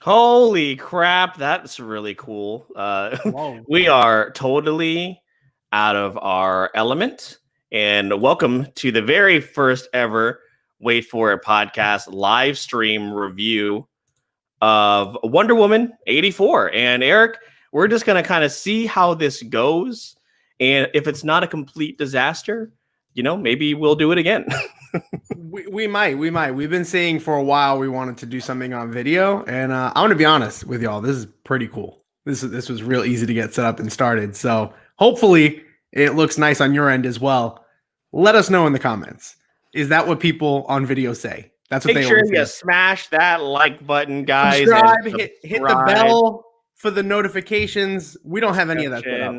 Holy crap, that's really cool. Whoa. We are totally out of our element. And welcome to the very first ever Wait For It podcast live stream review of Wonder Woman 84. And Eric, we're just going to kind of see how this goes. And if it's not a complete disaster, maybe we'll do it again. We might. We've been saying for a while we wanted to do something on video, and I want to be honest with y'all. This is pretty cool. This was real easy to get set up and started. So hopefully it looks nice on your end as well. Let us know in the comments. Is that what people on video say? That's what Make they sure always you say. smash that like button, guys. Subscribe, hit the bell for the notifications. We don't have any of that set up.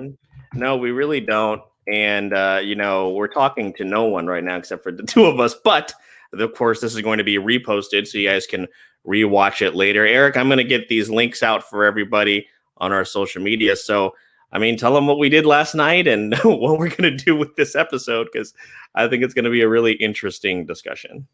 No, we really don't. And, we're talking to no one right now except for the two of us. But, of course, this is going to be reposted so you guys can rewatch it later. Eric, I'm going to get these links out for everybody on our social media. So, tell them what we did last night and what we're going to do with this episode, because I think it's going to be a really interesting discussion.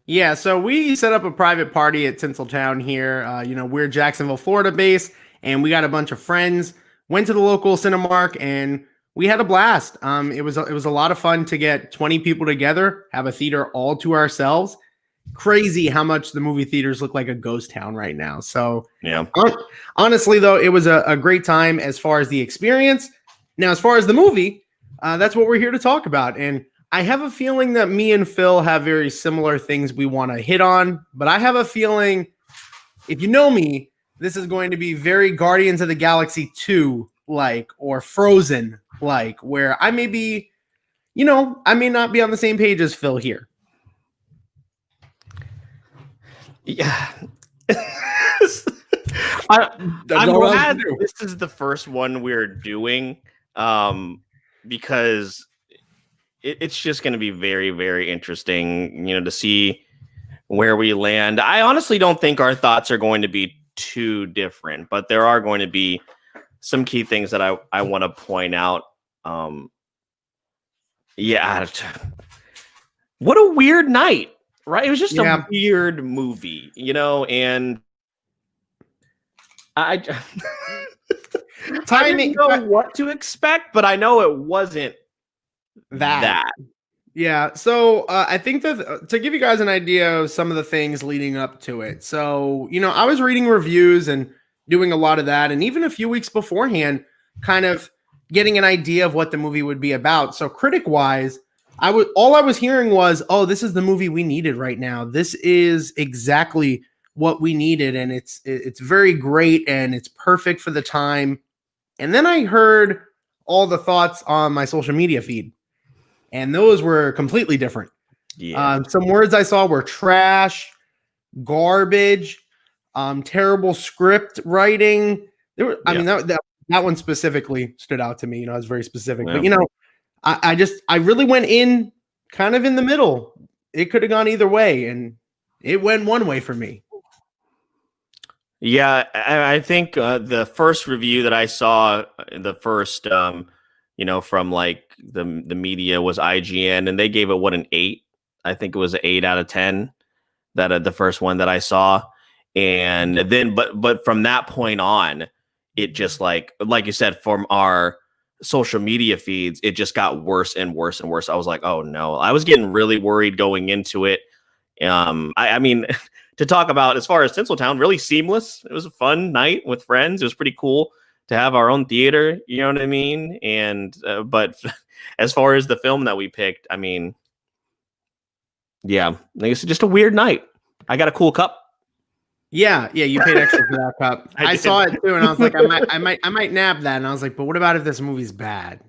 Yeah, so we set up a private party at Tinseltown here. We're Jacksonville, Florida based, and we got a bunch of friends. Went to the local Cinemark and we had a blast. It was a lot of fun to get 20 people together, have a theater all to ourselves. Crazy how much the movie theaters look like a ghost town right now. So yeah, honestly though, it was a great time as far as the experience. Now, as far as the movie, that's what we're here to talk about. And I have a feeling that me and Phil have very similar things we want to hit on, but I have a feeling, if you know me, this is going to be very Guardians of the Galaxy 2 like, or Frozen like, where I may be, I may not be on the same page as Phil here. Yeah. I'm glad this is the first one we're doing, because it's just going to be very, very interesting, to see where we land. I honestly don't think our thoughts are going to be too different, but there are going to be some key things that I want to point out. Yeah, what a weird night, right? It was just a weird movie, and I didn't know what to expect, but I know it wasn't that. Yeah, so I think that to give you guys an idea of some of the things leading up to it. So, I was reading reviews and doing a lot of that, and even a few weeks beforehand, kind of getting an idea of what the movie would be about. So critic-wise, all I was hearing was, oh, this is the movie we needed right now. This is exactly what we needed, and it's very great, and it's perfect for the time. And then I heard all the thoughts on my social media feed, and those were completely different. Yeah. Some words I saw were trash, garbage, terrible script writing. There were, I mean, that one specifically stood out to me. It's very specific. Yeah. But I really went in kind of in the middle. It could have gone either way, and it went one way for me. Yeah, I think the first review that I saw, the first, from like the media was IGN, and they gave it an 8. I think it was an 8 out of 10. That the first one that I saw, and then but from that point on, it just like you said, from our social media feeds, it just got worse and worse and worse. I was like, oh no, I was getting really worried going into it. I mean, to talk about as far as Tinseltown, really seamless. It was a fun night with friends. It was pretty cool to have our own theater. You know what I mean? And but as far as the film that we picked, I mean, yeah, it's just a weird night. I got a cool cup. Yeah, you paid extra for that cup. I saw it too, and I was like, I might nab that. And I was like, but what about if this movie's bad?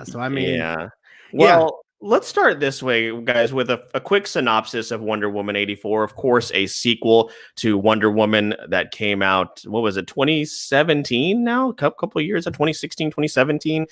So I mean, yeah. Well, let's start this way, guys, with a quick synopsis of Wonder Woman 84. Of course, a sequel to Wonder Woman that came out, what was it, 2017 now? A couple of years, 2016, 2017.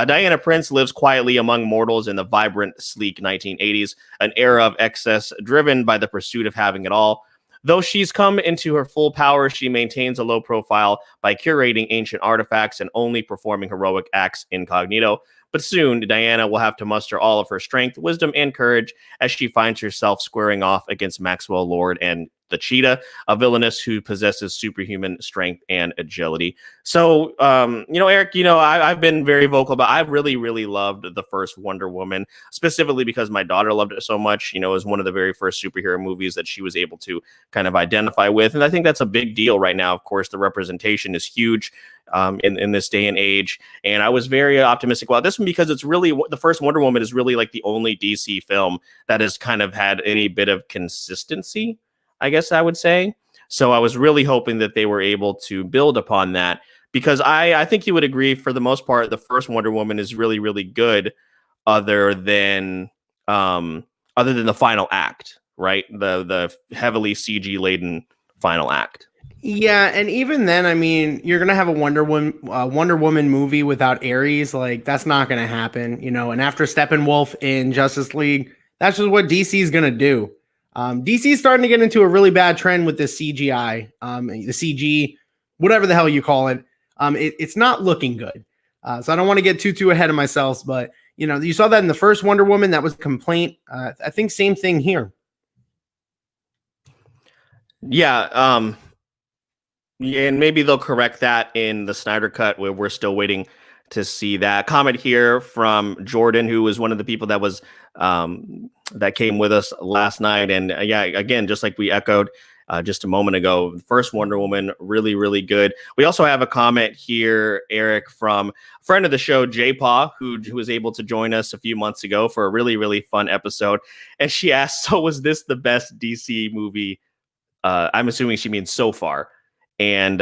Diana Prince lives quietly among mortals in the vibrant, sleek 1980s, an era of excess driven by the pursuit of having it all. Though she's come into her full power, she maintains a low profile by curating ancient artifacts and only performing heroic acts incognito. But soon, Diana will have to muster all of her strength, wisdom, and courage as she finds herself squaring off against Maxwell Lord and the cheetah, a villainess who possesses superhuman strength and agility. So, Eric, I've been very vocal about. I really, really loved the first Wonder Woman, specifically because my daughter loved it so much. It was one of the very first superhero movies that she was able to kind of identify with, and I think that's a big deal right now. Of course, the representation is huge in this day and age, and I was very optimistic about this one because it's really the first Wonder Woman is really like the only DC film that has kind of had any bit of consistency, I guess I would say. So I was really hoping that they were able to build upon that, because I think you would agree, for the most part, the first Wonder Woman is really, really good, other than the final act, right? The heavily CG laden final act. Yeah, and even then, I mean, you're gonna have a Wonder Woman movie without Ares, like that's not gonna happen, And after Steppenwolf in Justice League, that's just what DC is gonna do. DC is starting to get into a really bad trend with the CGI, the CG, whatever the hell you call it. It's not looking good. So I don't want to get too ahead of myself, but you saw that in the first Wonder Woman. That was a complaint. I think same thing here. Yeah. And maybe they'll correct that in the Snyder Cut, where we're still waiting to see that. Comment here from Jordan, who was one of the people that was that came with us last night. And yeah, again, just like we echoed just a moment ago, the first Wonder Woman, really, really good. We also have a comment here, Eric, from a friend of the show, J-Paw, who was able to join us a few months ago for a really, really fun episode. And she asked, so was this the best DC movie? I'm assuming she means so far. And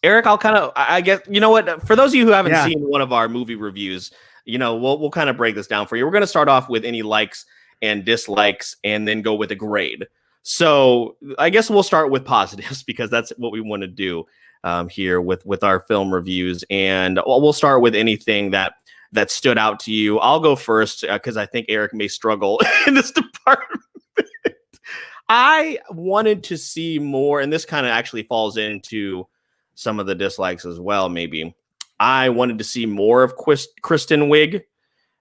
Eric, I guess, what, for those of you who haven't seen one of our movie reviews, we'll kind of break this down for you. We're going to start off with any likes and dislikes and then go with a grade. So I guess we'll start with positives, because that's what we want to do here with our film reviews. And we'll start with anything that stood out to you. I'll go first because I think Eric may struggle in this department. I wanted to see more, and this kind of actually falls into some of the dislikes as well, maybe. I wanted to see more of Kristen Wiig,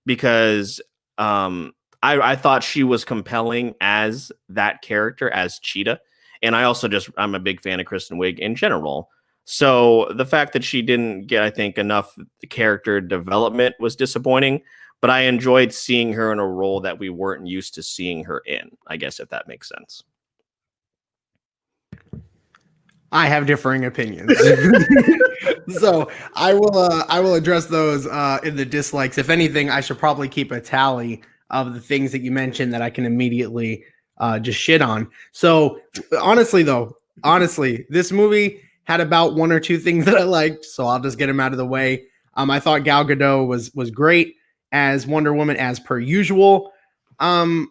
because I thought she was compelling as that character, as Cheetah. And I'm a big fan of Kristen Wiig in general. So the fact that she didn't get, I think, enough character development was disappointing. But I enjoyed seeing her in a role that we weren't used to seeing her in, I guess, if that makes sense. I have differing opinions. So I will address those in the dislikes. If anything, I should probably keep a tally of the things that you mentioned that I can immediately just shit on. So honestly, this movie had about one or two things that I liked, so I'll just get them out of the way. I thought Gal Gadot was great as Wonder Woman, as per usual. Steve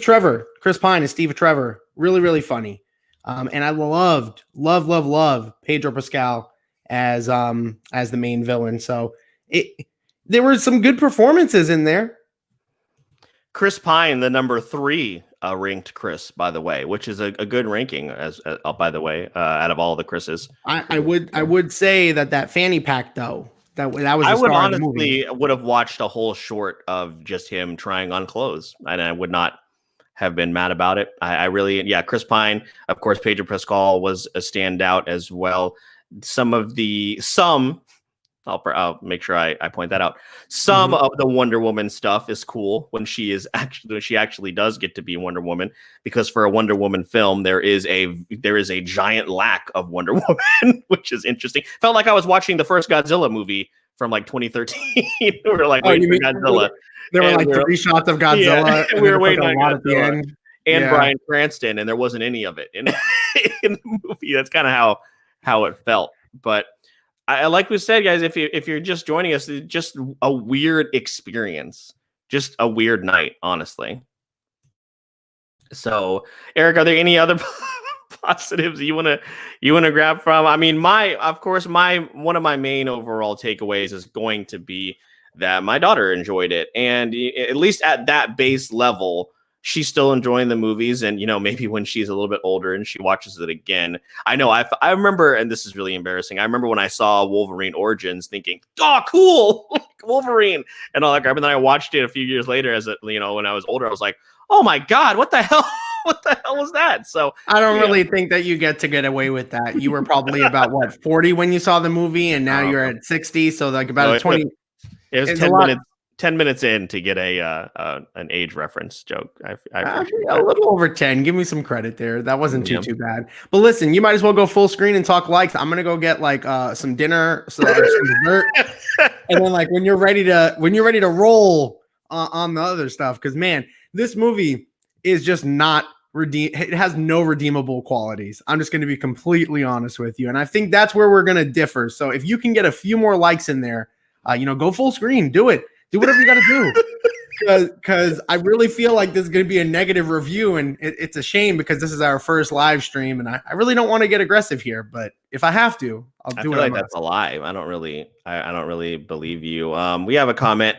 Trevor, Chris Pine and Steve Trevor, really, really funny. And I love Pedro Pascal as the main villain. So there were some good performances in there. Chris Pine, the number 3 ranked Chris, by the way, which is a good ranking by the way, out of all the Chris's. I would say that fanny pack though. That was I would honestly would have watched a whole short of just him trying on clothes, and I would not have been mad about it. I really, Chris Pine, of course, Pedro Pascal was a standout as well. I'll make sure I point that out. Some of the Wonder Woman stuff is cool when she actually does get to be Wonder Woman, because for a Wonder Woman film, there is a giant lack of Wonder Woman, which is interesting. Felt like I was watching the first Godzilla movie from like 2013. We were like, waiting for Godzilla. There were like 3 shots of Godzilla. Yeah, we were waiting on Godzilla at the end. And Bryan Cranston, and there wasn't any of it in the movie. That's kind of how it felt. But I like we said, guys, if you're just joining us, it's just a weird experience, just a weird night, honestly. So, Eric, are there any other positives you want to grab from? I mean, one of my main overall takeaways is going to be that my daughter enjoyed it, and at least at that base level, she's still enjoying the movies. And, maybe when she's a little bit older and she watches it again, I know I remember, and this is really embarrassing. I remember when I saw Wolverine Origins thinking, oh, cool, Wolverine and all that crap. And then I watched it a few years later when I was older, I was like, oh my God, what the hell? What the hell was that? So I don't really think that you get away with that. You were probably about 40 when you saw the movie, and now you're at 60. So like about a 20. It was 10 minutes in to get an age reference joke. I a little over 10. Give me some credit there. That wasn't too bad. But listen, you might as well go full screen and talk likes. I'm gonna go get like some dinner, some dessert, and then like when you're ready to roll on the other stuff, because man, this movie is just not it has no redeemable qualities. I'm just going to be completely honest with you, and I think that's where we're going to differ. So if you can get a few more likes in there, go full screen, do it, do whatever you got to do, because I really feel like this is going to be a negative review, and it's a shame because this is our first live stream, and I really don't want to get aggressive here, but if I have to, I'll do it. I feel like that's a lie. I don't really believe you. We have a comment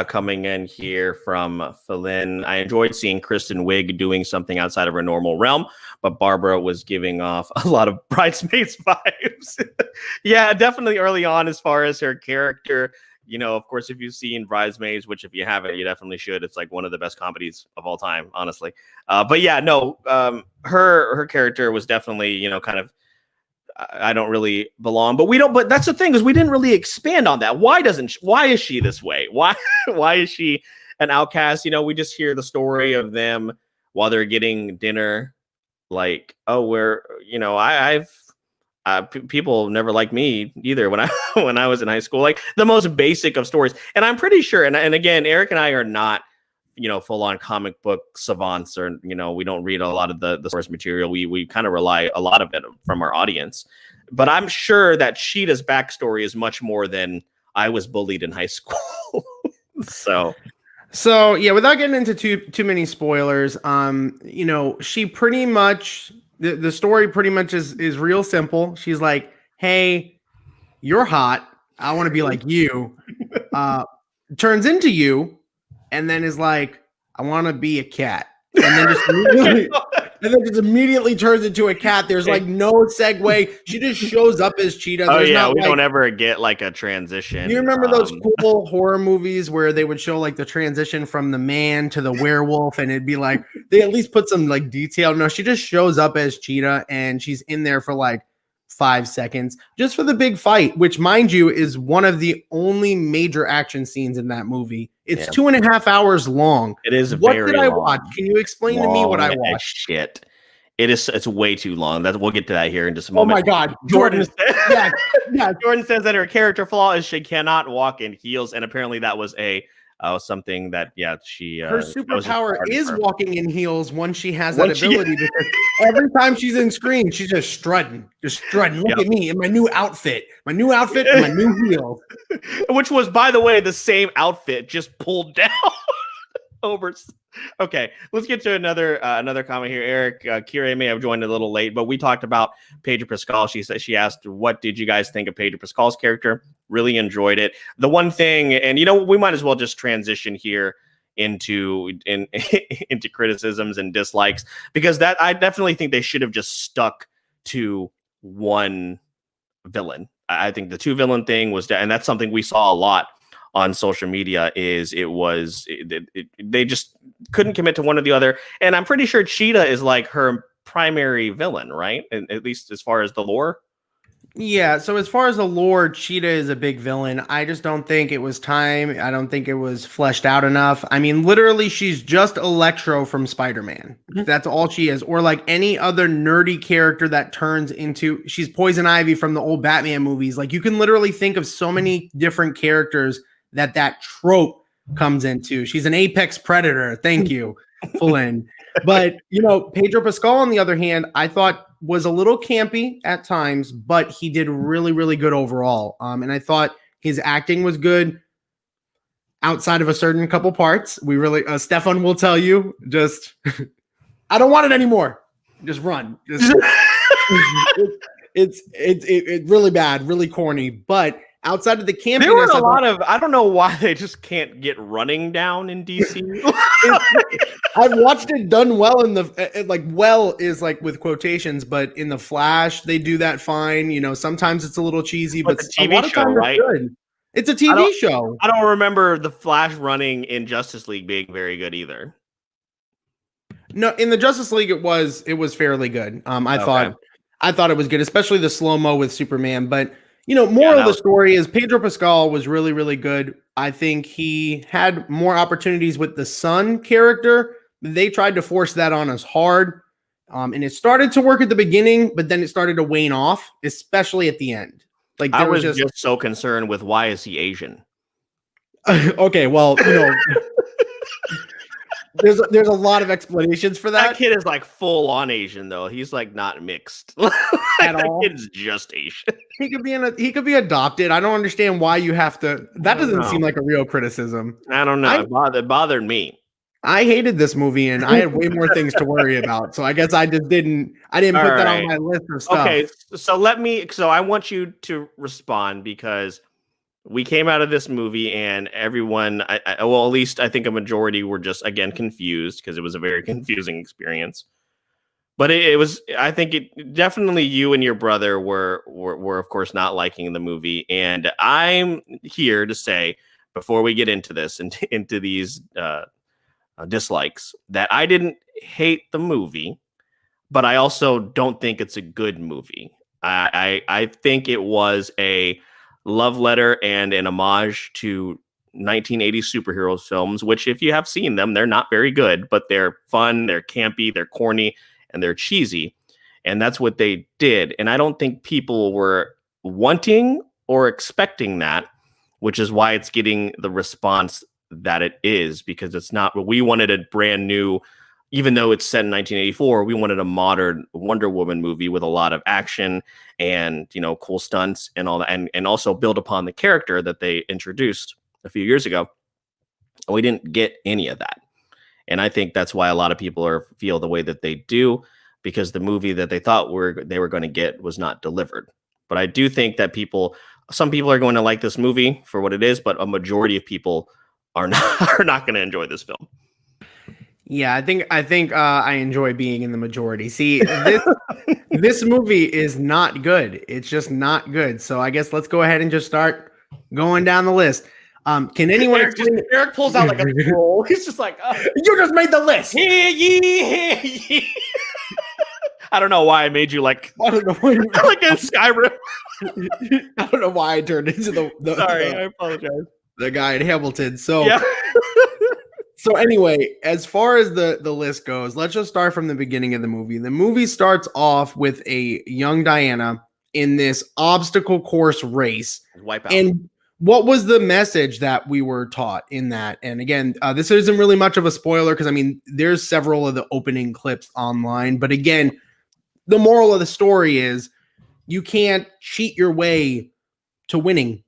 coming in here from Philin. I enjoyed seeing Kristen Wiig doing something outside of her normal realm, but Barbara was giving off a lot of Bridesmaids vibes. Yeah, definitely early on as far as her character. Of course, if you've seen Bridesmaids, which if you haven't, you definitely should. It's like one of the best comedies of all time, honestly. But yeah, no, her character was definitely, kind of, I don't really belong, but that's the thing, is we didn't really expand on that. Why is she this way? Why is she an outcast? We just hear the story of them while they're getting dinner. Like, oh, people never liked me either when I was in high school, like the most basic of stories. And I'm pretty sure. And again, Eric and I are not, full on comic book savants, or, we don't read a lot of the source material. We kind of rely a lot of it from our audience, but I'm sure that Cheetah's backstory is much more than I was bullied in high school. So yeah, without getting into too many spoilers, she pretty much, the story pretty much is real simple. She's like, hey, you're hot, I want to be like you. Turns into you, and then is like, I want to be a cat. And then just immediately turns into a cat. There's like no segue. She just shows up as Cheetah. We don't ever get like a transition. Do you remember those cool horror movies where they would show like the transition from the man to the werewolf, and it'd be like, they at least put some like detail? No, she just shows up as Cheetah, and she's in there for like 5 seconds just for the big fight, which, mind you, is one of the only major action scenes in that movie. It's 2.5 hours long. It is. What did I watch? Can you explain to me what I watched? Shit. It's way too long. We'll get to that here in just a moment. Oh my God. Jordan Jordan says that her character flaw is she cannot walk in heels, and apparently that was something that she her superpower is walking in heels once she has that ability, because every time she's in screen, she's just strutting. Look at me in my new outfit and my new heels, which was, by the way, the same outfit just pulled down over. Okay, let's get to another comment here. Eric Kire may have joined a little late, but we talked about Pedro Pascal. She asked, what did you guys think of Pedro Pascal's character? Really enjoyed it. The one thing, and we might as well just transition here into criticisms and dislikes, because that I definitely think they should have just stuck to one villain. I think the two villain thing was, and that's something we saw a lot on social media, is they just couldn't commit to one or the other. And I'm pretty sure Cheetah is like her primary villain, right? And at least as far as the lore. Yeah, so as far as the lore, Cheetah is a big villain. I just don't think it was time. I don't think it was fleshed out enough. I mean, literally, she's just Electro from Spider-Man. Mm-hmm. That's all she is. Or like any other nerdy character that turns into, she's Poison Ivy from the old Batman movies. Like, you can literally think of so many different characters that trope comes into. She's an apex predator. Thank you. Full in. But, Pedro Pascal, on the other hand, I thought was a little campy at times, but he did really, really good overall. And I thought his acting was good outside of a certain couple parts. We really, Stefan will tell you, just, I don't want it anymore. Just run. It's really bad, really corny. But outside of the campiness. There were a lot of, I don't know why they just can't get running down in DC. I've watched it done well in the like well is like with quotations, but in the Flash they do that fine. You know, sometimes it's a little cheesy, but the a TV lot of show, times right? it's good. It's a TV show. I don't remember the Flash running in Justice League being very good either. No, in the Justice League it was fairly good. I thought it was good, especially the slow-mo with Superman. But you know, moral of the story is Pedro Pascal was really, really good. I think he had more opportunities with the Sun character. They tried to force that on us hard. And it started to work at the beginning, but then it started to wane off, especially at the end. Like I was just so concerned with why is he Asian? Okay, well, you know, there's a lot of explanations for that. That kid is like full on Asian though. He's like not mixed at all. That kid's just Asian. He could be adopted. I don't understand why you have to. That doesn't seem like a real criticism. I don't know. It bothered me. I hated this movie and I had way more things to worry about. So I guess I just didn't put that on my list of stuff. Okay, so I want you to respond because we came out of this movie and everyone, well, at least I think a majority were just, again, confused because it was a very confusing experience. But it was, I think it definitely you and your brother were of course not liking the movie. And I'm here to say, before we get into this, into these dislikes, that I didn't hate the movie, but I also don't think it's a good movie. I think it was a love letter and an homage to 1980s superhero films, which if you have seen them, they're not very good, but they're fun, they're campy, they're corny, and they're cheesy. And that's what they did. And I don't think people were wanting or expecting that, which is why it's getting the response that it is, because it's not what we wanted. A brand new, even though it's set in 1984, we wanted a modern Wonder Woman movie with a lot of action and, you know, cool stunts and all that, and also build upon the character that they introduced a few years ago. We didn't get any of that. And I think that's why a lot of people feel the way that they do, because the movie that they thought they were going to get was not delivered. But I do think that some people are going to like this movie for what it is, but a majority of people are not going to enjoy this film. Yeah, I think I enjoy being in the majority. See, this movie is not good. It's just not good. So I guess let's go ahead and just start going down the list. Can anyone Eric pulls out like a scroll. He's just like, you just made the list. I don't know why I made you like, I don't know why like in Skyrim. I don't know why I turned into Sorry, I apologize. The guy in Hamilton. So yeah. So anyway, as far as the list goes, let's just start from the beginning of the movie. The movie starts off with a young Diana in this obstacle course race. Wipeout. And what was the message that we were taught in that? And again, this isn't really much of a spoiler because, I mean, there's several of the opening clips online. But again, the moral of the story is you can't cheat your way to winning.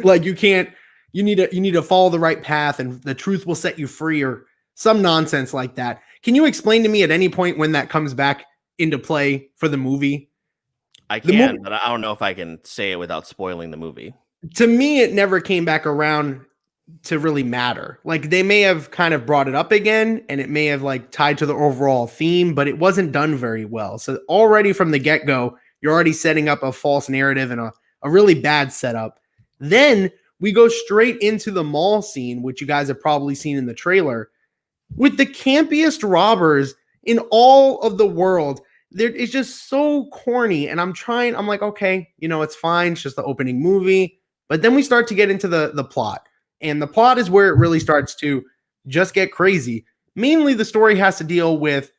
Like you can't. You need to follow the right path and the truth will set you free, or some nonsense like that. Can you explain to me at any point when that comes back into play for the movie? I can, but I don't know if I can say it without spoiling the movie. To me, it never came back around to really matter. Like they may have kind of brought it up again and it may have like tied to the overall theme, but it wasn't done very well. So already from the get-go, you're already setting up a false narrative and a really bad setup. Then we go straight into the mall scene, which you guys have probably seen in the trailer, with the campiest robbers in all of the world. It's just so corny. And I'm like, okay, you know, it's fine. It's just the opening movie. But then we start to get into the plot. And the plot is where it really starts to just get crazy. Mainly the story has to deal with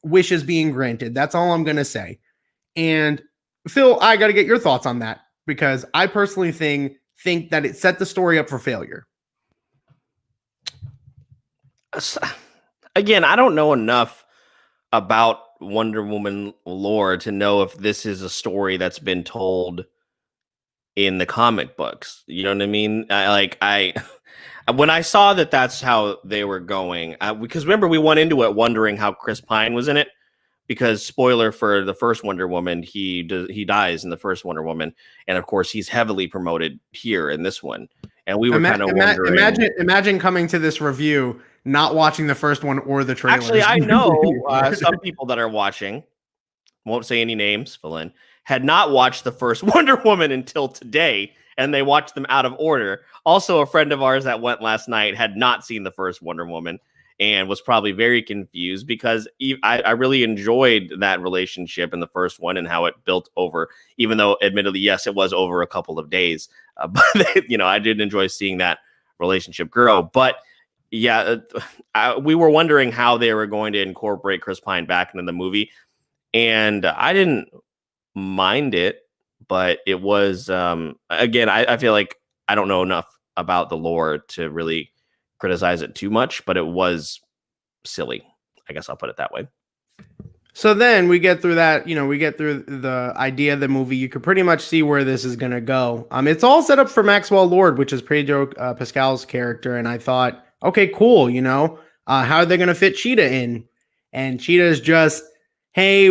wishes being granted. That's all I'm going to say. And Phil, I got to get your thoughts on that, because I personally think that it set the story up for failure. Again, I don't know enough about Wonder Woman lore to know if this is a story that's been told in the comic books. You know what I mean? When I saw that that's how they were going, because remember we went into it wondering how Chris Pine was in it, because spoiler for the first Wonder Woman, he dies in the first Wonder Woman, and of course he's heavily promoted here in this one. And we were kind of wondering. Imagine coming to this review not watching the first one or the trailers. Actually, I know some people that are watching, won't say any names, Philin, had not watched the first Wonder Woman until today, and they watched them out of order. Also, a friend of ours that went last night had not seen the first Wonder Woman and was probably very confused because I really enjoyed that relationship in the first one and how it built over, even though admittedly, yes, it was over a couple of days. But, I did enjoy seeing that relationship grow. But yeah, we were wondering how they were going to incorporate Chris Pine back into the movie. And I didn't mind it, but it was, again, I feel like I don't know enough about the lore to really criticize it too much, but it was silly. I guess I'll put it that way. So then we get through that, we get through the idea of the movie. You could pretty much see where this is going to go. It's all set up for Maxwell Lord, which is Pedro Pascal's character. And I thought, okay, cool. How are they going to fit Cheetah in? And Cheetah is just, hey,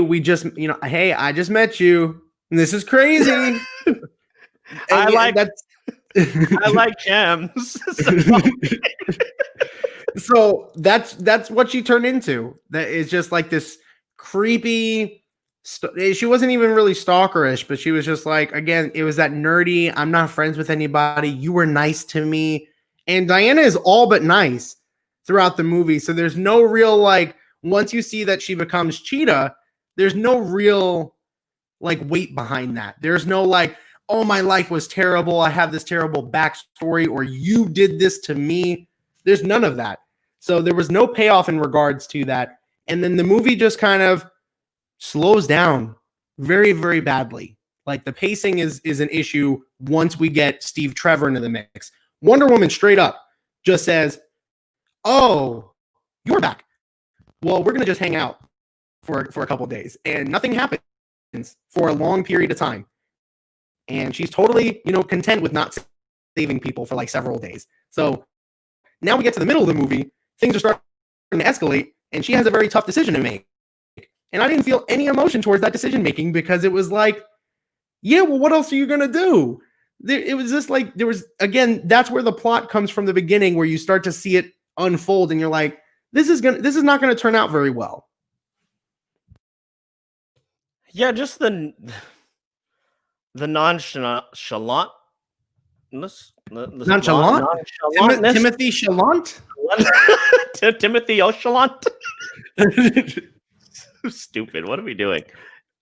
hey, I just met you. And this is crazy. I like gems. So that's what she turned into. That is just like this creepy. She wasn't even really stalkerish, but she was just like, again, it was that nerdy. I'm not friends with anybody. You were nice to me, and Diana is all but nice throughout the movie. So there's no real once you see that she becomes Cheetah, there's no real weight behind that. There's no oh, my life was terrible. I have this terrible backstory, or you did this to me. There's none of that. So there was no payoff in regards to that. And then the movie just kind of slows down very, very badly. The pacing is an issue once we get Steve Trevor into the mix. Wonder Woman straight up just says, oh, you're back. Well, we're going to just hang out for a couple of days. And nothing happens for a long period of time. And she's totally, content with not saving people for several days. So now we get to the middle of the movie, things are starting to escalate, and she has a very tough decision to make. And I didn't feel any emotion towards that decision making because it was yeah, well, what else are you going to do? It was just there was, again, that's where the plot comes from the beginning, where you start to see it unfold and you're like, this is not going to turn out very well. Yeah, just the nonchalant. Timothy Chalant? Timothy Ochalant? Stupid. What are we doing?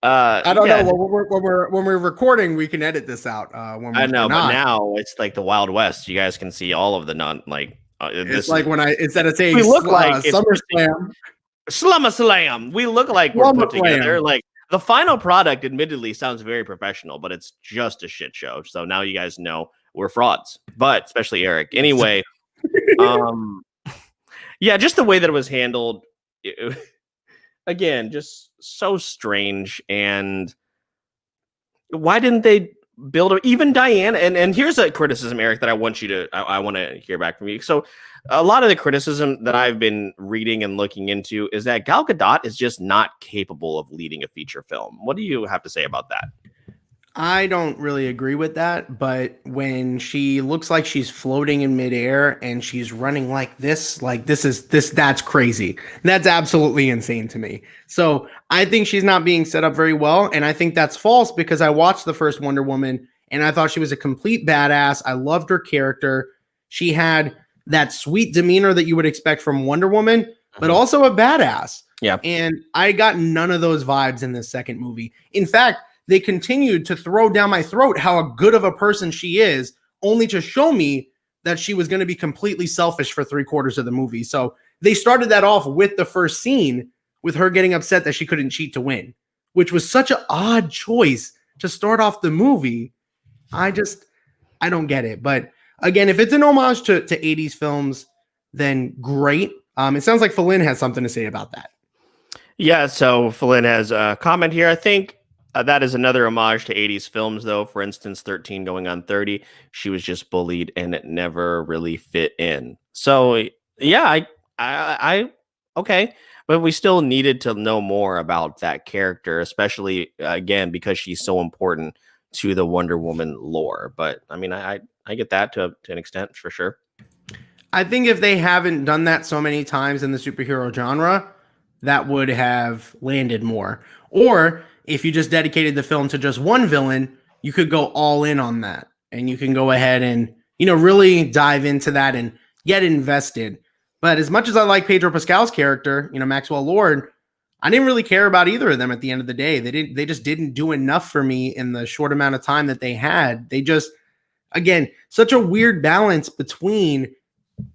I don't know. When we're recording, we can edit this out. I know, but now it's like the Wild West. You guys can see all of the it's when instead of saying we look like SummerSlam, Slum-a-Slam. We look like we're put together. The final product, admittedly, sounds very professional, but it's just a shit show. So now you guys know we're frauds, but especially Eric. Anyway, yeah, just the way that it was handled, again, just so strange. And why didn't they build even Diana? And here's a criticism, Eric, that I want to hear back from you. So a lot of the criticism that I've been reading and looking into is that Gal Gadot is just not capable of leading a feature film. What do you have to say about that? I don't really agree with that, but when she looks like she's floating in midair and she's running that's crazy. That's absolutely insane to me. So I think she's not being set up very well. And I think that's false because I watched the first Wonder Woman and I thought she was a complete badass. I loved her character. She had that sweet demeanor that you would expect from Wonder Woman, but also a badass. Yeah. And I got none of those vibes in this second movie. In fact, they continued to throw down my throat how good of a person she is, only to show me that she was going to be completely selfish for 3/4 of the movie. So they started that off with the first scene with her getting upset that she couldn't cheat to win, which was such an odd choice to start off the movie. I don't get it. But again, if it's an homage to 80s films, then great. It sounds like Philin has something to say about that. Yeah, so Philin has a comment here. I think that is another homage to 80s films, though. For instance, 13 Going on 30. She was just bullied and it never really fit in. So, yeah, I okay. but we still needed to know more about that character, especially again because she's so important to the Wonder Woman lore. But I mean, I get that to an extent for sure. I think if they haven't done that so many times in the superhero genre, that would have landed more. Or if you just dedicated the film to just one villain, you could go all in on that. And you can go ahead and, really dive into that and get invested. But as much as I like Pedro Pascal's character, Maxwell Lord, I didn't really care about either of them at the end of the day. They just didn't do enough for me in the short amount of time that they had. They just, again, such a weird balance between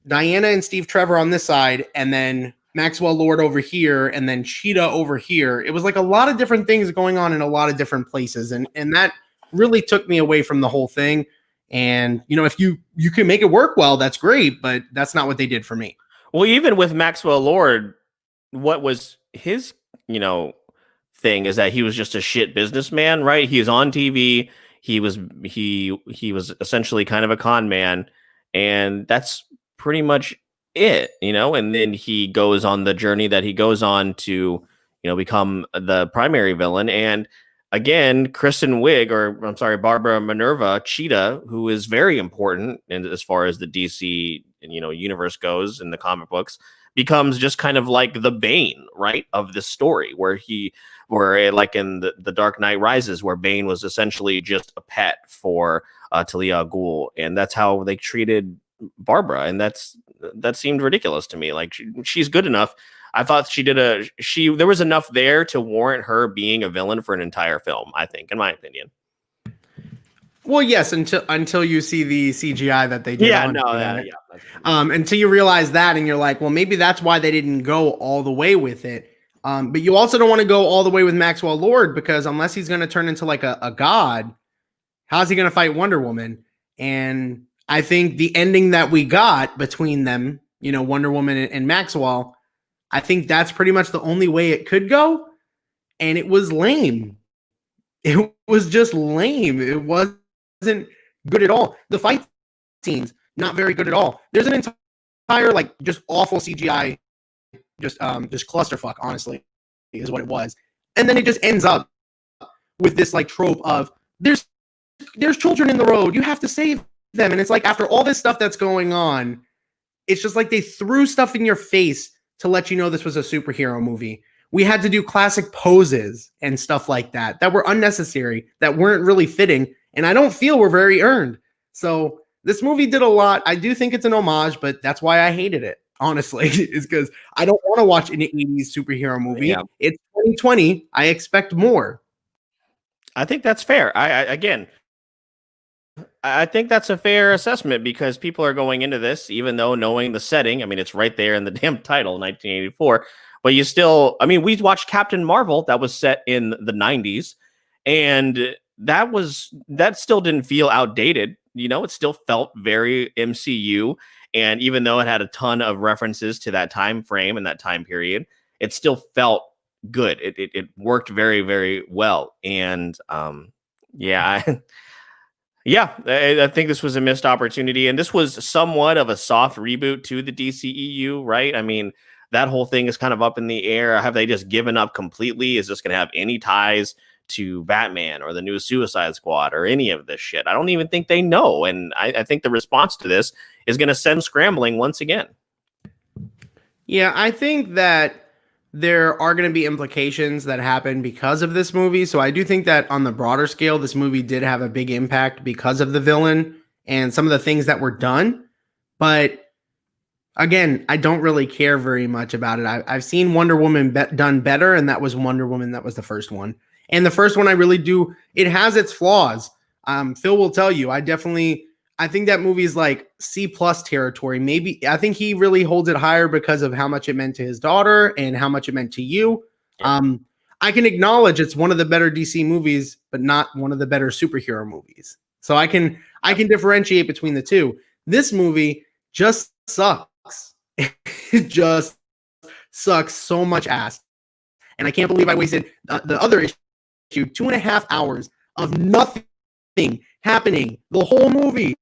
Diana and Steve Trevor on this side, and then Maxwell Lord over here, and then Cheetah over here. It was like a lot of different things going on in a lot of different places, and that really took me away from the whole thing. And if you can make it work well, that's great, but that's not what they did for me. Well, even with Maxwell Lord, what was his thing is that he was just a shit businessman, right? He was on TV. He was essentially kind of a con man, and that's pretty much it, and then he goes on the journey that he goes on to, become the primary villain. And again, Kristen Wiig, or I'm sorry, Barbara Minerva, Cheetah, who is very important in as far as the DC, universe goes in the comic books, becomes just kind of like the Bane, right, of the story, where like in the Dark Knight Rises, where Bane was essentially just a pet for Talia al Ghul, and that's how they treated Barbara, and that seemed ridiculous to me. Like she's good enough. I thought there was enough there to warrant her being a villain for an entire film, I think, in my opinion. Well, yes, until you see the CGI that they did. Until you realize that, and you're like, well, maybe that's why they didn't go all the way with it. But you also don't want to go all the way with Maxwell Lord, because unless he's going to turn into like a god, how's he going to fight Wonder Woman? And I think the ending that we got between them, Wonder Woman and Maxwell, I think that's pretty much the only way it could go. And it was lame. It was just lame. It wasn't good at all. The fight scenes, not very good at all. There's an entire, like, just awful CGI, just clusterfuck, honestly, is what it was. And then it just ends up with this, like, trope of there's children in the road. You have to save them. And it's like, after all this stuff that's going on, it's just like they threw stuff in your face to let you know this was a superhero movie. We had to do classic poses and stuff like that were unnecessary, that weren't really fitting, and I don't feel were very earned. So this movie did a lot. I do think it's an homage, but that's why I hated it, honestly, is because I don't want to watch an 80s superhero movie. Yeah. It's 2020. I expect more. I think that's fair. I think that's a fair assessment, because people are going into this, even though knowing the setting, I mean, it's right there in the damn title, 1984, but you still, I mean, we watched Captain Marvel that was set in the 90s, and that still didn't feel outdated. It still felt very MCU. And even though it had a ton of references to that time frame and that time period, it still felt good. It worked very, very well. And I think this was a missed opportunity, and this was somewhat of a soft reboot to the DCEU, right? I mean, that whole thing is kind of up in the air. Have they just given up completely? Is this going to have any ties to Batman or the new Suicide Squad or any of this shit? I don't even think they know, and I think the response to this is going to send scrambling once again. Yeah, I think that there are going to be implications that happen because of this movie. So I do think that on the broader scale, this movie did have a big impact because of the villain and some of the things that were done. But again, I don't really care very much about it. I've seen Wonder Woman done better, and that was Wonder Woman. That was the first one. And the first one, I really do. It has its flaws. Phil will tell you. I think that movie is like C+ territory. Maybe I think he really holds it higher because of how much it meant to his daughter and how much it meant to you. Yeah. I can acknowledge it's one of the better DC movies, but not one of the better superhero movies. So I can differentiate between the two. This movie just sucks. It just sucks so much ass. And I can't believe I wasted the other issue, 2.5 hours of nothing happening the whole movie.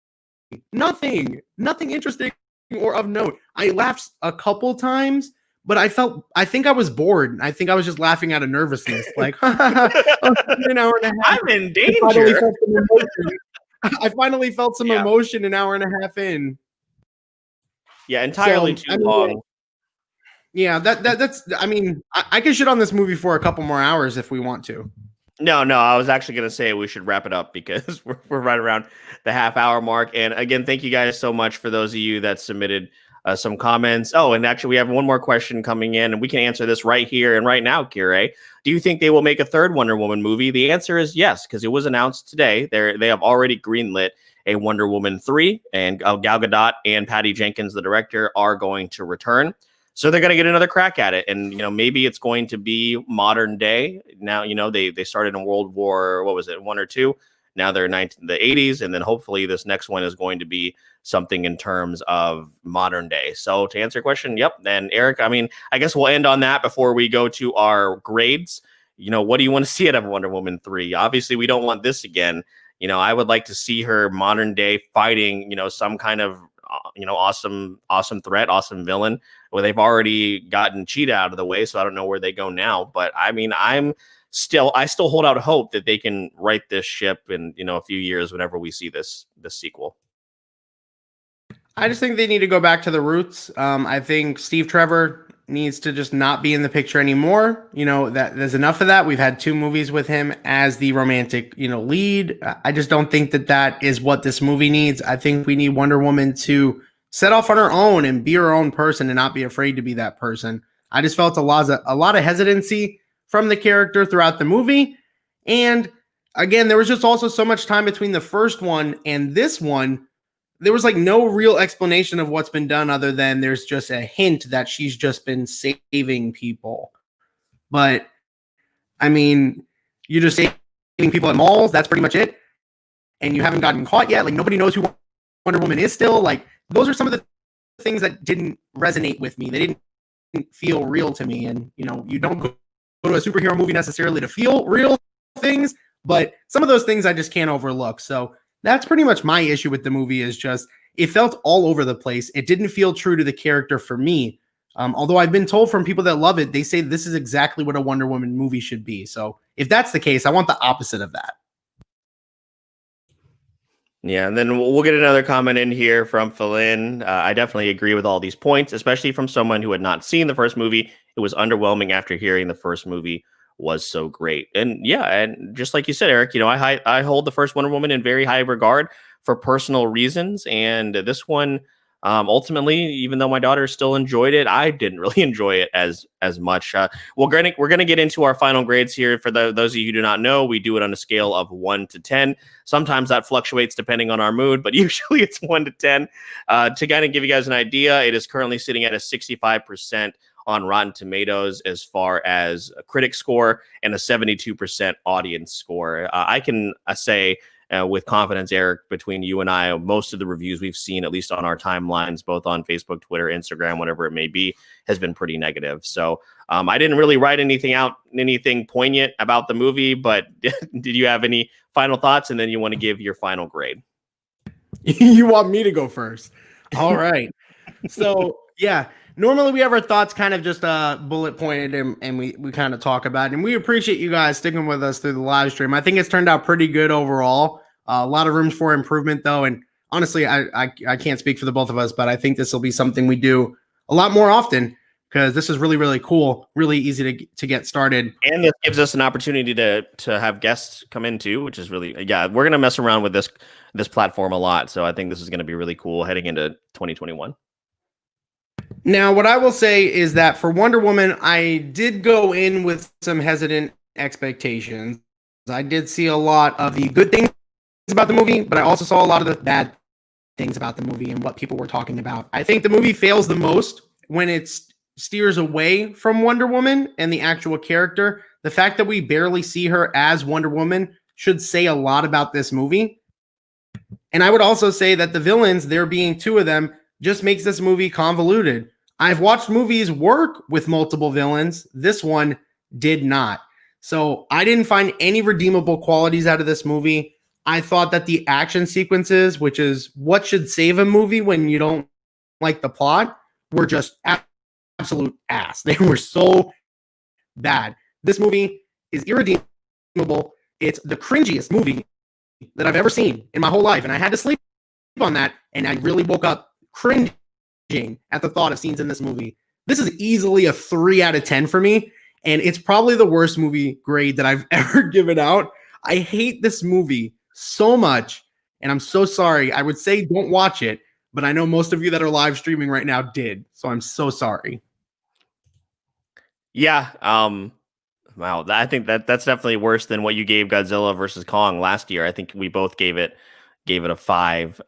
Nothing interesting or of note. I laughed a couple times, but I think I was bored. I think I was just laughing out of nervousness. Like, an hour and a half. I'm in I finally danger. felt some emotion. I finally felt some Yeah. emotion an hour and a half in. Yeah, entirely So, too long. yeah, that's. I mean, I can shit on this movie for a couple more hours if we want to. No, I was actually going to say we should wrap it up because we're right around the half-hour mark. And again, thank you guys so much for those of you that submitted some comments. Oh, and actually, we have one more question coming in, and we can answer this right here and right now, Kire. Do you think they will make a third Wonder Woman movie? The answer is yes, because it was announced today. They have already greenlit a Wonder Woman 3, and Gal Gadot and Patty Jenkins, the director, are going to return. So they're going to get another crack at it. And, maybe it's going to be modern day. Now, they started in World War, what was it, 1 or 2? Now they're in the 80s. And then hopefully this next one is going to be something in terms of modern day. So to answer your question, yep. And Eric, I mean, I guess we'll end on that before we go to our grades. What do you want to see out of Wonder Woman 3? Obviously, we don't want this again. I would like to see her modern day fighting, some kind of awesome threat, awesome villain. Well, they've already gotten Cheetah out of the way, so I don't know where they go now. But I mean, I still hold out hope that they can right this ship in a few years whenever we see this sequel. I just think they need to go back to the roots. I think Steve Trevor needs to just not be in the picture anymore. That there's enough of that. We've had 2 movies with him as the romantic, lead. I just don't think that is what this movie needs. I think we need Wonder Woman to set off on her own and be her own person and not be afraid to be that person. I just felt a lot of hesitancy from the character throughout the movie. And again, there was just also so much time between the first one and this one. There was like no real explanation of what's been done other than there's just a hint that she's just been saving people. But I mean, you're just saving people at malls. That's pretty much it. And you haven't gotten caught yet. Like nobody knows who Wonder Woman is still. Like those are some of the things that didn't resonate with me. They didn't feel real to me. And, you don't go to a superhero movie necessarily to feel real things, but some of those things I just can't overlook. So that's pretty much my issue with the movie is just it felt all over the place. It didn't feel true to the character for me. Although I've been told from people that love it, they say this is exactly what a Wonder Woman movie should be. So if that's the case, I want the opposite of that. Yeah, and then we'll get another comment in here from Philin. I definitely agree with all these points, especially from someone who had not seen the first movie. It was underwhelming after hearing the first movie was so great. And yeah, and just like you said, Eric, I hold the first Wonder Woman in very high regard for personal reasons. And this one, ultimately, even though my daughter still enjoyed it, I didn't really enjoy it as much. We're gonna get into our final grades here. For those of you who do not know, we do it on a scale of 1 to 10. Sometimes that fluctuates depending on our mood, but usually it's 1 to 10. To kind of give you guys an idea, it is currently sitting at a 65% on Rotten Tomatoes as far as a critic score and a 72% audience score. I can say with confidence, Eric, between you and I, most of the reviews we've seen, at least on our timelines, both on Facebook, Twitter, Instagram, whatever it may be, has been pretty negative. So I didn't really write anything poignant about the movie, but did you have any final thoughts? And then you want to give your final grade? You want me to go first? All right. So yeah, normally we have our thoughts kind of just bullet pointed and we kind of talk about it. And we appreciate you guys sticking with us through the live stream. I think it's turned out pretty good overall. A lot of rooms for improvement though. And honestly, I can't speak for the both of us, but I think this will be something we do a lot more often because this is really, really cool, really easy to get started. And this gives us an opportunity to have guests come in too, which is really, yeah, we're going to mess around with this platform a lot. So I think this is going to be really cool heading into 2021. Now, what I will say is that for Wonder Woman, I did go in with some hesitant expectations. I did see a lot of the good things about the movie, but I also saw a lot of the bad things about the movie and what people were talking about. I think the movie fails the most when it steers away from Wonder Woman and the actual character. The fact that we barely see her as Wonder Woman should say a lot about this movie. And I would also say that the villains, there being 2 of them, just makes this movie convoluted. I've watched movies work with multiple villains. This one did not. So I didn't find any redeemable qualities out of this movie. I thought that the action sequences, which is what should save a movie when you don't like the plot, were just absolute ass. They were so bad. This movie is irredeemable. It's the cringiest movie that I've ever seen in my whole life. And I had to sleep on that. And I really woke up cringing at the thought of scenes in this movie. This is easily a 3 out of 10 for me. And it's probably the worst movie grade that I've ever given out. I hate this movie so much. And I'm so sorry. I would say don't watch it. But I know most of you that are live streaming right now did. So I'm so sorry. Yeah. Wow. I think that's definitely worse than what you gave Godzilla versus Kong last year. I think we both gave it a 5.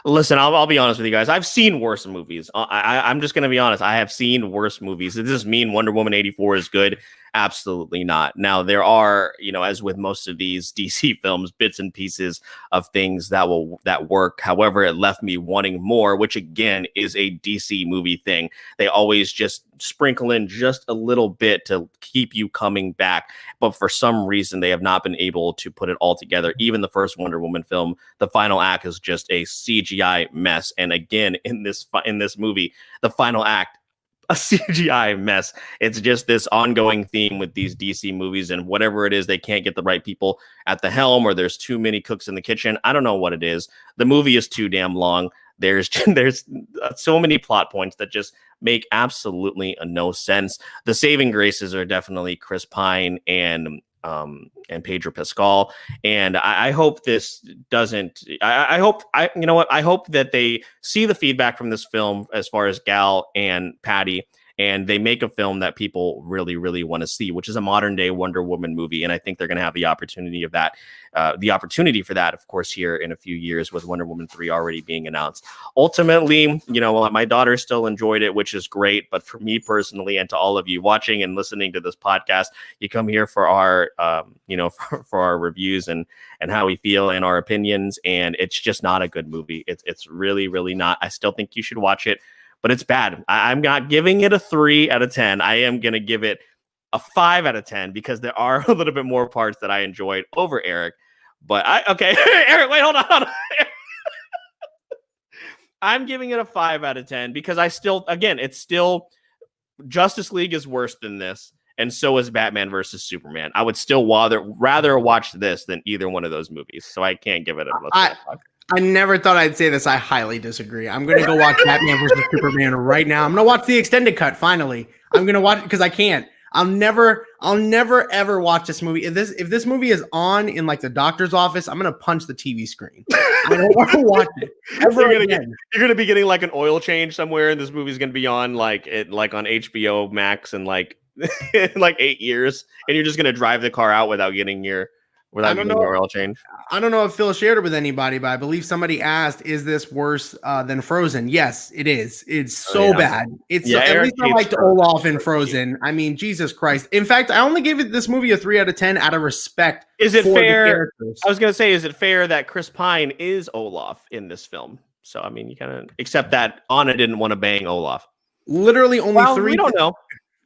Listen, I'll be honest with you guys. I've seen worse movies. I'm just going to be honest. I have seen worse movies. Does this mean Wonder Woman 84 is good? Absolutely not. Now, there are, as with most of these DC films, bits and pieces of things that work. However, it left me wanting more, which again is a DC movie thing. They always just sprinkle in just a little bit to keep you coming back. But for some reason, they have not been able to put it all together. Even the first Wonder Woman film, the final act is just a CGI mess. And again, in this movie, the final act, a CGI mess. It's just this ongoing theme with these DC movies, and whatever it is, they can't get the right people at the helm, or there's too many cooks in the kitchen. I don't know what it is. The movie is too damn long. There's so many plot points that just make absolutely no sense. The saving graces are definitely Chris Pine and Pedro Pascal. And I hope this doesn't, I hope that they see the feedback from this film as far as Gal and Patty, and they make a film that people really, really want to see, which is a modern day Wonder Woman movie. And I think they're going to have the opportunity for that, of course, here in a few years with Wonder Woman 3 already being announced. Ultimately, my daughter still enjoyed it, which is great. But for me personally, and to all of you watching and listening to this podcast, you come here for our, for our reviews and how we feel and our opinions. And it's just not a good movie. It's really, really not. I still think you should watch it, but it's bad. I'm not giving it a 3 out of 10. I am going to give it a 5 out of 10 because there are a little bit more parts that I enjoyed over Eric. But Eric, wait, hold on. I'm giving it a 5 out of 10 because it's still Justice League is worse than this. And so is Batman versus Superman. I would still rather watch this than either one of those movies. So I can't give it a I never thought I'd say this. I highly disagree. I'm going to go watch Batman versus Superman right now. I'm going to watch the extended cut. Finally, I'm going to watch it because I can't. I'll never ever watch this movie. If this movie is on in like the doctor's office, I'm going to punch the TV screen. I don't want to watch it ever again. You're going to be getting like an oil change somewhere, and this movie's going to be on on HBO Max in like 8 years, and you're just going to drive the car out without getting your oil change. I don't know if Phil shared it with anybody, but I believe somebody asked, "Is this worse than Frozen?" Yes, it is. It's so bad. At least I liked Olaf in Frozen. I mean, Jesus Christ. In fact, I only gave this movie a 3 out of 10 out of respect. Is it fair? I was gonna say, is it fair that Chris Pine is Olaf in this film? So I mean, you kind of accept that Anna didn't want to bang Olaf. Literally only 3. We don't know.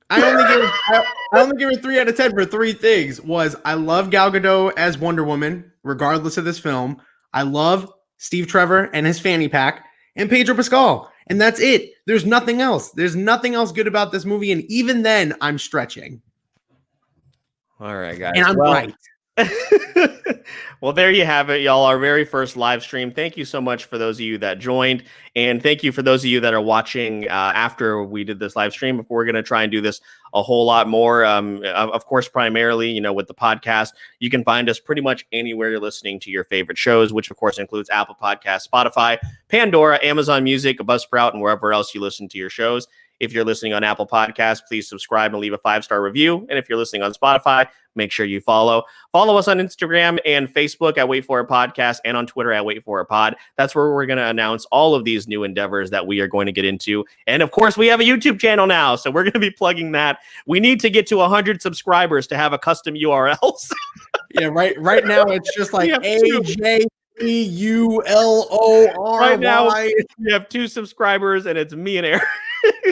I only give it 3 out of 10 for 3 things. I love Gal Gadot as Wonder Woman, regardless of this film. I love Steve Trevor and his fanny pack, and Pedro Pascal, and that's it. There's nothing else. There's nothing else good about this movie, and even then, I'm stretching. All right, guys, and I'm right. Well, there you have it, y'all. Our very first live stream. Thank you so much for those of you that joined. And thank you for those of you that are watching after we did this live stream. We're going to try and do this a whole lot more. Of course, primarily, with the podcast, you can find us pretty much anywhere you're listening to your favorite shows, which of course includes Apple Podcasts, Spotify, Pandora, Amazon Music, Buzzsprout, and wherever else you listen to your shows. If you're listening on Apple Podcasts, please subscribe and leave a 5-star review. And if you're listening on Spotify, make sure you follow us on Instagram and Facebook at Wait For It Podcast, and on Twitter at Wait For It Pod. That's where we're going to announce all of these new endeavors that we are going to get into. And of course, we have a YouTube channel now, so we're going to be plugging that. We need to get to 100 subscribers to have a custom URL. Yeah, right now it's just like AJEULORY. Right now we have 2 subscribers, and it's me and Eric.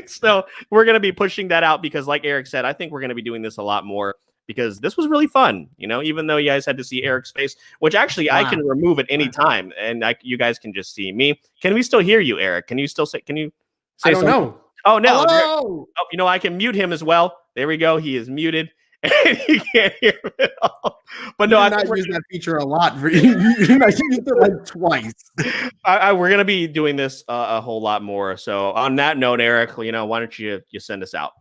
So we're going to be pushing that out because, like Eric said, I think we're going to be doing this a lot more because this was really fun. Even though you guys had to see Eric's face, which actually I can remove at any time, and you guys can just see me. Can we still hear you, Eric? Can you say? I don't know. Oh no! Hello. Oh, you know, I can mute him as well. There we go. He is muted, and you can't hear him at all. But You no, did not use that feature a lot. You used it like twice. we're gonna be doing this a whole lot more. So on that note, Eric, you know, why don't you send us out?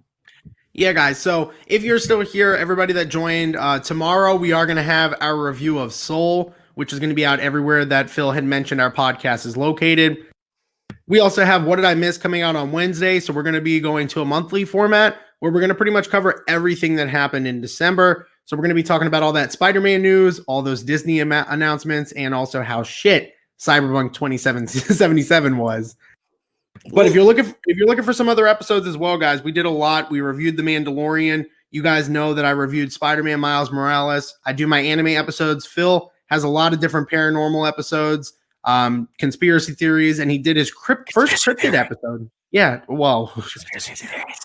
Yeah, guys. So if you're still here, everybody that joined, tomorrow we are going to have our review of Soul, which is going to be out everywhere that Phil had mentioned our podcast is located. We also have What Did I Miss coming out on Wednesday. So we're going to be going to a monthly format where we're going to pretty much cover everything that happened in December. So we're going to be talking about all that Spider-Man news, all those Disney announcements, and also how shit Cyberpunk 2077 was. But if you're looking for some other episodes as well, guys, we did a lot. We reviewed The Mandalorian. You guys know that I reviewed Spider-Man Miles Morales. I do my anime episodes. Phil has a lot of different paranormal episodes, conspiracy theories, and he did his first scripted episode. Yeah, well, conspiracy theories.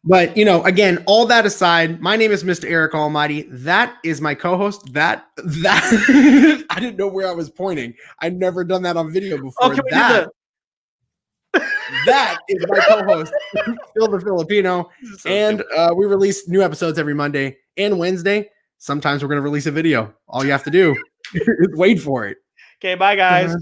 But, you know, again, all that aside, my name is Mr. Eric Almighty. That is my co-host. That I didn't know where I was pointing. I'd never done that on video before. That is my co-host, Phil the Filipino. And we release new episodes every Monday and Wednesday. Sometimes we're going to release a video. All you have to do is wait for it. Okay, bye, guys.